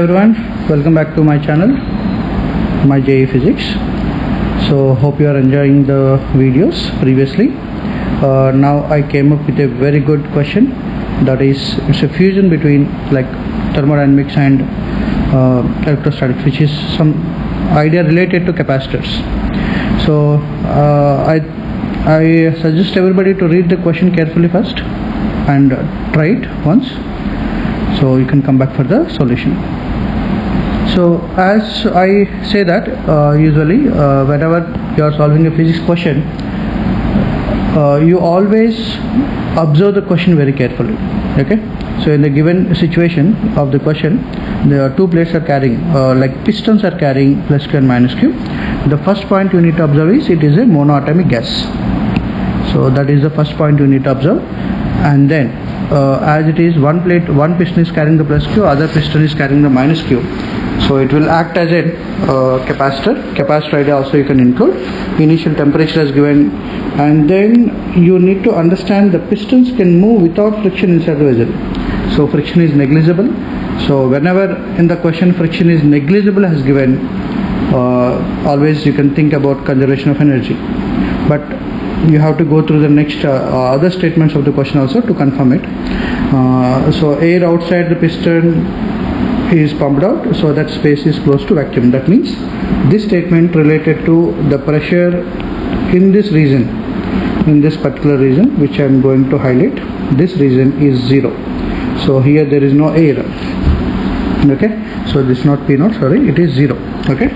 everyone, welcome back to my channel, my JE Physics. So hope you are enjoying the videos previously. Now I came up with a very good question, that is, it's a fusion between like thermodynamics and electrostatics, which is some idea related to capacitors. So I suggest everybody to read the question carefully first and try it once, so you can come back for the solution. So as I say that usually whenever you are solving a physics question, you always observe the question very carefully. Okay, so in the given situation of the question, the two plates are carrying like pistons are carrying plus q and minus q. The first point you need to observe is it is a monoatomic gas. So that is the first point you need to observe. And then as it is one plate, one piston is carrying the plus q, other piston is carrying the minus q, so it will act as a capacitor idea also you can include. Initial temperature is given, and then you need to understand the pistons can move without friction inside the vessel, so friction is negligible. So whenever in the question friction is negligible has given, always you can think about conservation of energy, but you have to go through the next other statements of the question also to confirm it. So air outside the piston is pumped out, so that space is close to vacuum. That means this statement related to the pressure in this region, in this particular region which I am going to highlight, this region is 0. So here there is no air. Okay, so this is not P0, sorry, it is 0. Okay,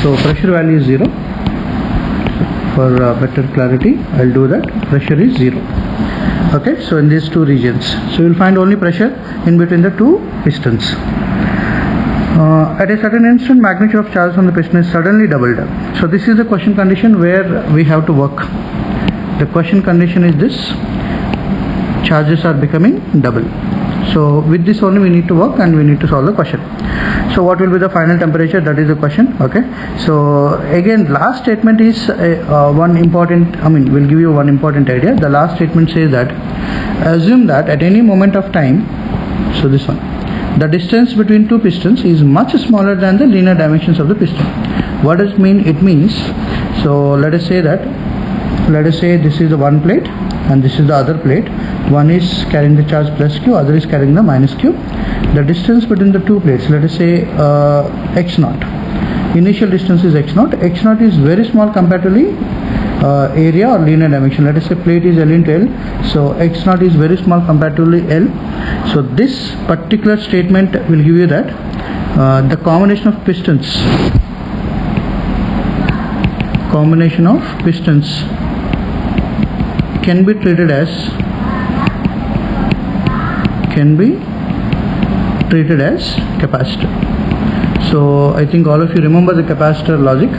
so pressure value is 0. For better clarity, I'll do that. Pressure is 0. Okay, so in these two regions, so you'll find only pressure in between the two pistons. At a certain instant, magnitude of charge on the piston is suddenly doubled up. So this is the question condition where we have to work. The question condition is this: charges are becoming double. So with this only we need to work and we need to solve the question. So what will be the final temperature? That is the question. Okay, so again last statement is one important, will give you one important idea. The last statement says that assume that at any moment of time, so this one, the distance between two pistons is much smaller than the linear dimensions of the piston. What does it mean? It means, so let us say this is the one plate and this is the other plate. One is carrying the charge plus q, other is carrying the minus q. The distance between the two plates, let us say x0. Initial distance is x0. x0 is very small comparatively area or linear dimension. Let us say plate is L into L, so x0 is very small comparatively L. So this particular statement will give you that the combination of pistons can be treated as capacitor. So I think all of you remember the capacitor logic.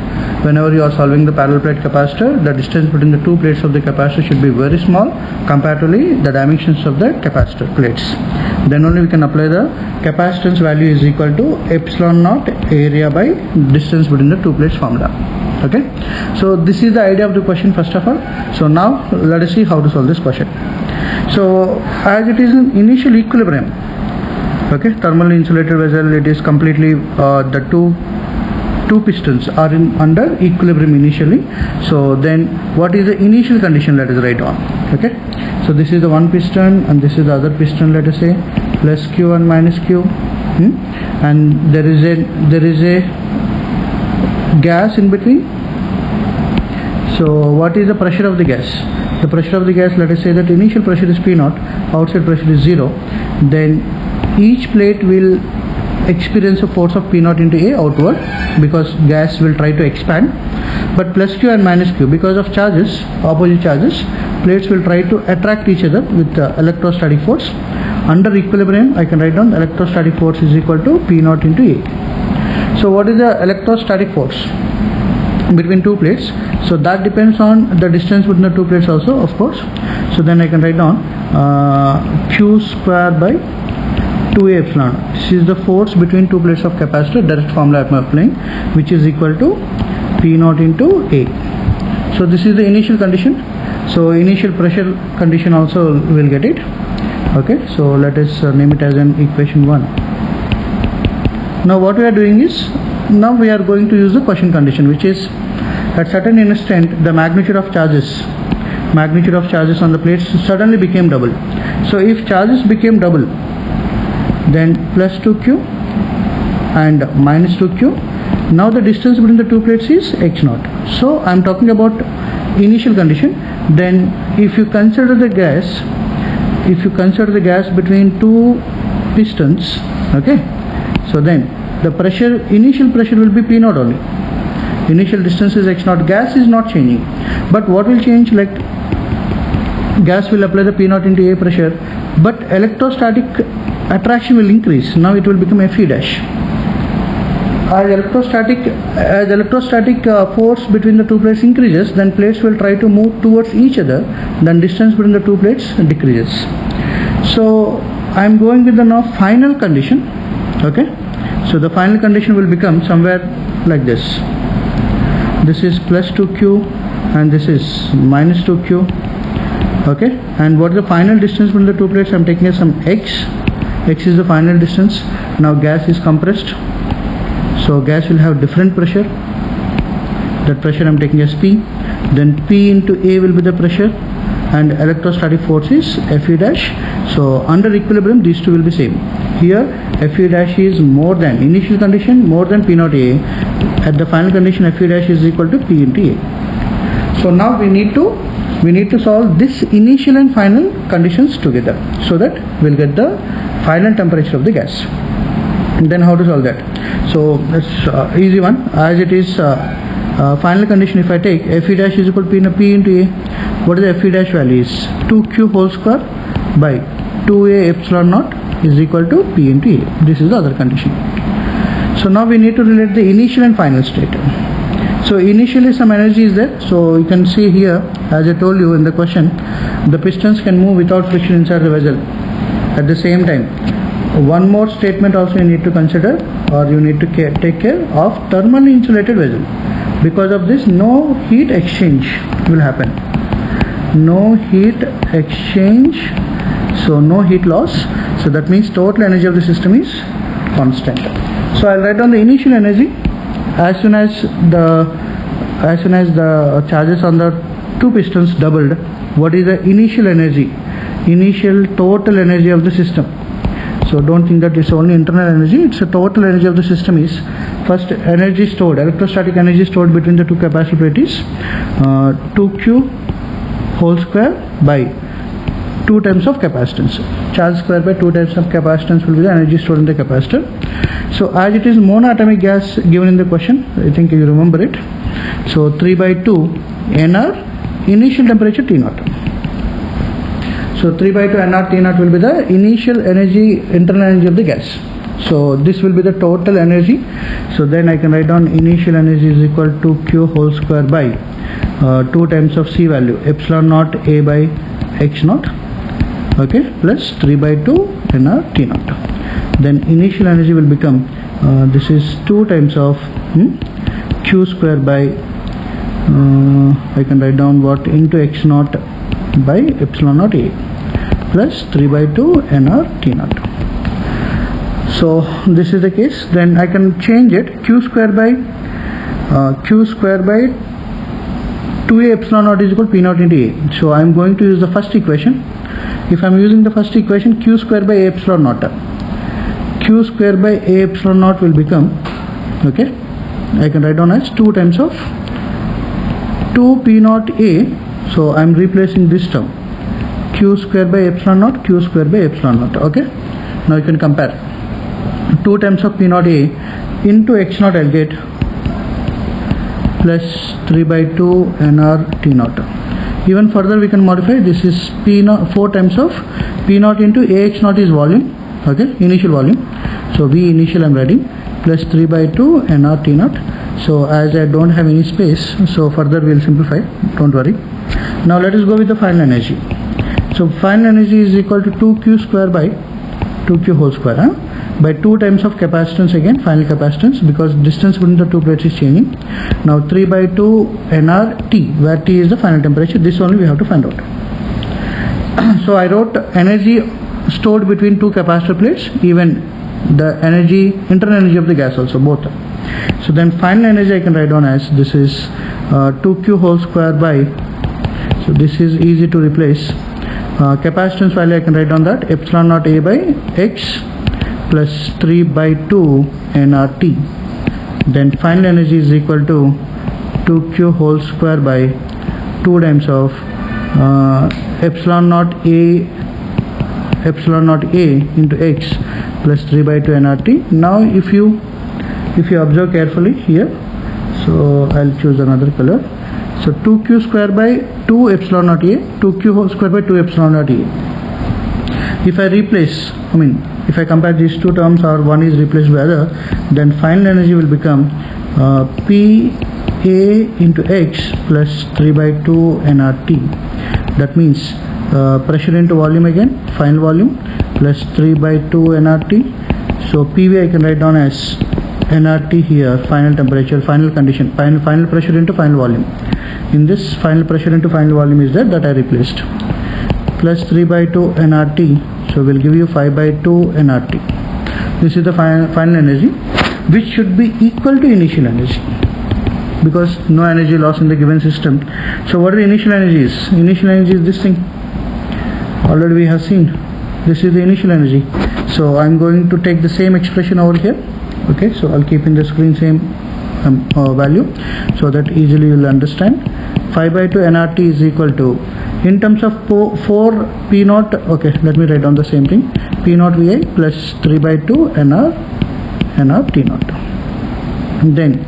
Whenever you are solving the parallel plate capacitor, the distance between the two plates of the capacitor should be very small comparatively the dimensions of the capacitor plates. Then only we can apply the capacitance value is equal to epsilon naught area by distance between the two plates formula. Okay, so this is the idea of the question first of all. So now let us see how to solve this question. So as it is in initial equilibrium, okay, thermally insulated vessel, it is completely the two pistons are under equilibrium initially. So then what is the initial condition? Let us write down. Okay, so this is the one piston and this is the other piston, let us say plus q and minus q, and there is a gas in between. So what is the pressure of the gas? The pressure of the gas, let us say that initial pressure is P0, outside pressure is 0. Then each plate will experience a force of P0 into A outward, because gas will try to expand. But plus q and minus q, because of charges, opposite charges, plates will try to attract each other with the electrostatic force. Under equilibrium, I can write down electrostatic force is equal to P0 into A. So what is the electrostatic force between two plates? So that depends on the distance between the two plates also, of course. So then I can write down q square by 2a epsilon. This is the force between two plates of capacitor, direct formula I am applying, which is equal to P0 into A. So this is the initial condition. So initial pressure condition also will get it. Okay, so let us name it as an equation 1. Now what we are doing is, now we are going to use the quotient condition, which is at certain instant the magnitude of charges on the plates suddenly became double. So if charges became double, then plus 2q and minus 2q. Now the distance between the two plates is x0. So I am talking about initial condition. Then if you consider the gas between two pistons, okay, so then the initial pressure will be P0 only. Initial distance is x0. Gas is not changing, but what will change, like gas will apply the P0 into A pressure, but electrostatic attraction will increase. Now it will become Fe dash. As electrostatic force between the two plates increases, then plates will try to move towards each other, then distance between the two plates decreases. So I am going with the now final condition, okay. So the final condition will become somewhere like this. This is plus 2q and this is minus 2q, okay. And what is the final distance between the two plates? I am taking as some x is the final distance. Now gas is compressed, so gas will have different pressure. That pressure I am taking as P. Then P into A will be the pressure, and electrostatic force is Fe dash. So under equilibrium these two will be same. Here Fe dash is more than initial condition, more than P0 A. At the final condition, Fe dash is equal to P into A. So now we need to solve this initial and final conditions together, so that we'll get the final temperature of the gas. And then how to solve that? So that's easy one. As it is final condition, if I take Fe dash is equal to P into A, what is the Fe dash value is 2q whole square by 2A epsilon naught is equal to P into A. This is the other condition. So now we need to relate the initial and final state. So initially some energy is there. So you can see here, as I told you in the question, the pistons can move without friction inside the vessel. At the same time, one more statement also you need to consider, or you need to take care of thermally insulated vessel. Because of this, no heat exchange will happen. No heat exchange, so no heat loss. So that means total energy of the system is constant. So I'll write down the initial energy. As soon as the charges on the two pistons doubled, what is the initial energy? Initial total energy of the system. So don't think that it's only internal energy, it's the total energy of the system is, first energy stored, electrostatic energy stored between the two capacitor plates is 2q whole square by 2 times of capacitance. Charge square by 2 times of capacitance will be the energy stored in the capacitor. So as it is monoatomic gas given in the question, I think you remember it. So 3 by 2 Nr, initial temperature T0. So 3 by 2 Nr T0 will be the initial energy, internal energy of the gas. So this will be the total energy. So then I can write down initial energy is equal to Q whole square by 2 times of C value, epsilon naught A by X naught, okay, plus 3 by 2 Nr T0. Then initial energy will become this is 2 times of Q square by I can write down what into X naught by epsilon naught A plus 3 by 2 Nr T0. So this is the case. Then I can change it, Q square by 2A epsilon naught is equal to P naught into A. So I am going to use the first equation. If I am using the first equation, Q square by A epsilon naught, Q square by A epsilon naught will become, okay, I can write down as 2 times of 2 P naught A. So I am replacing this term, Q square by epsilon naught, Q square by epsilon naught, okay. Now you can compare 2 times of P naught A into X naught I'll get plus 3 by 2 Nr T naught. Even further we can modify, this is P naught, 4 times of P naught into AX naught is volume, okay, initial volume. So V initial I am writing plus 3 by 2 Nr T naught. So as I don't have any space, so further we will simplify, don't worry. Now let us go with the final energy. So final energy is equal to 2Q square by 2Q whole square, by 2 times of capacitance again, final capacitance, because distance between the two plates is changing. Now 3 by 2 Nr T, where T is the final temperature. This only we have to find out. So I wrote energy stored between two capacitor plates, even the energy, internal energy of the gas also, both. So then final energy I can write down as, this is 2q whole square by, so this is easy to replace, capacitance value I can write down that epsilon naught A by x plus 3 by 2 nRT. Then final energy is equal to 2q whole square by 2 times of epsilon naught A into x plus 3 by 2 nRT. Now if you observe carefully here, so I'll choose another color. So 2q square by 2 epsilon naught A, 2q whole square by 2 epsilon naught A. If I replace, if I compare these two terms or one is replaced by other, then final energy will become P A into x plus 3 by 2 nRT. That means pressure into volume again, final volume plus 3 by 2 nRT. So PV I can write down as nRT here, final temperature, final condition, final pressure into final volume. In this, final pressure into final volume is that I replaced, plus 3 by 2 nRT. So we'll give you 5 by 2 nRT. This is the final energy, which should be equal to initial energy, because no energy loss in the given system. So what the initial energy is? Initial energy is this thing. Already we have seen. This is the initial energy. So I'm going to take the same expression over here. Okay, so I'll keep in the screen same value, so that easily you'll understand. 5 by 2 nRT is equal to, in terms of 4 P naught, okay, let me write down the same thing, P naught VI plus 3 by 2 nR T naught. And then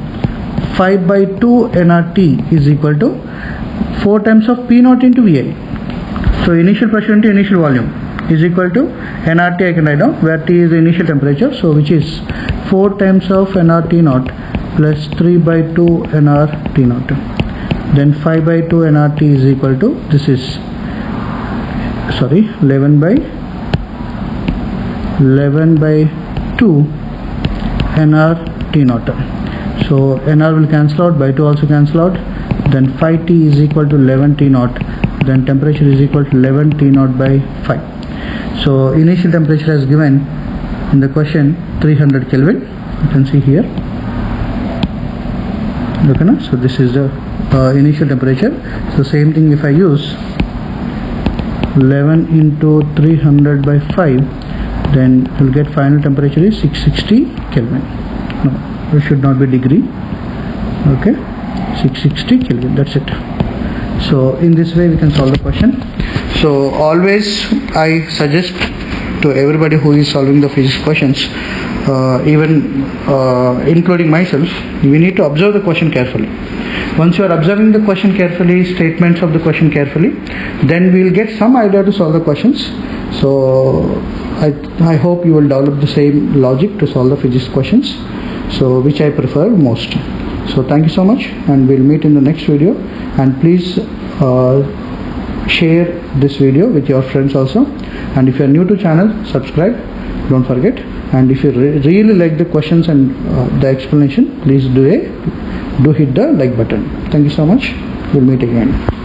5 by 2 nRT is equal to 4 times of P naught into VI. So initial pressure into initial volume is equal to nRT I can write down, where T is the initial temperature, so which is 4 times of nRT naught plus 3 by 2 nRT naught. Then 5 by 2 nRT is equal to, this is 11 by 2 nRT naught. So nR will cancel out, by 2 also cancel out. Then 5T is equal to 11 T naught. Then temperature is equal to 11 T naught by 5. So initial temperature is given in the question 300 Kelvin. You can see here. Okay, na? So this is the initial temperature. So same thing, if I use 11 into 300 by 5, then you'll get final temperature is 660 Kelvin. No, it should not be degree. Okay, 660 Kelvin, that's it. So in this way we can solve the question. So always I suggest to everybody who is solving the physics questions, even including myself, we need to observe the question carefully. Once you are observing the question carefully, statements of the question carefully, then we will get some idea to solve the questions. So I hope you will develop the same logic to solve the physics questions, so which I prefer most. So thank you so much, and we'll meet in the next video. And please share this video with your friends also. And if you are new to channel, subscribe, don't forget. And if you really like the questions and the explanation, please do hit the like button. Thank you so much. We'll meet again.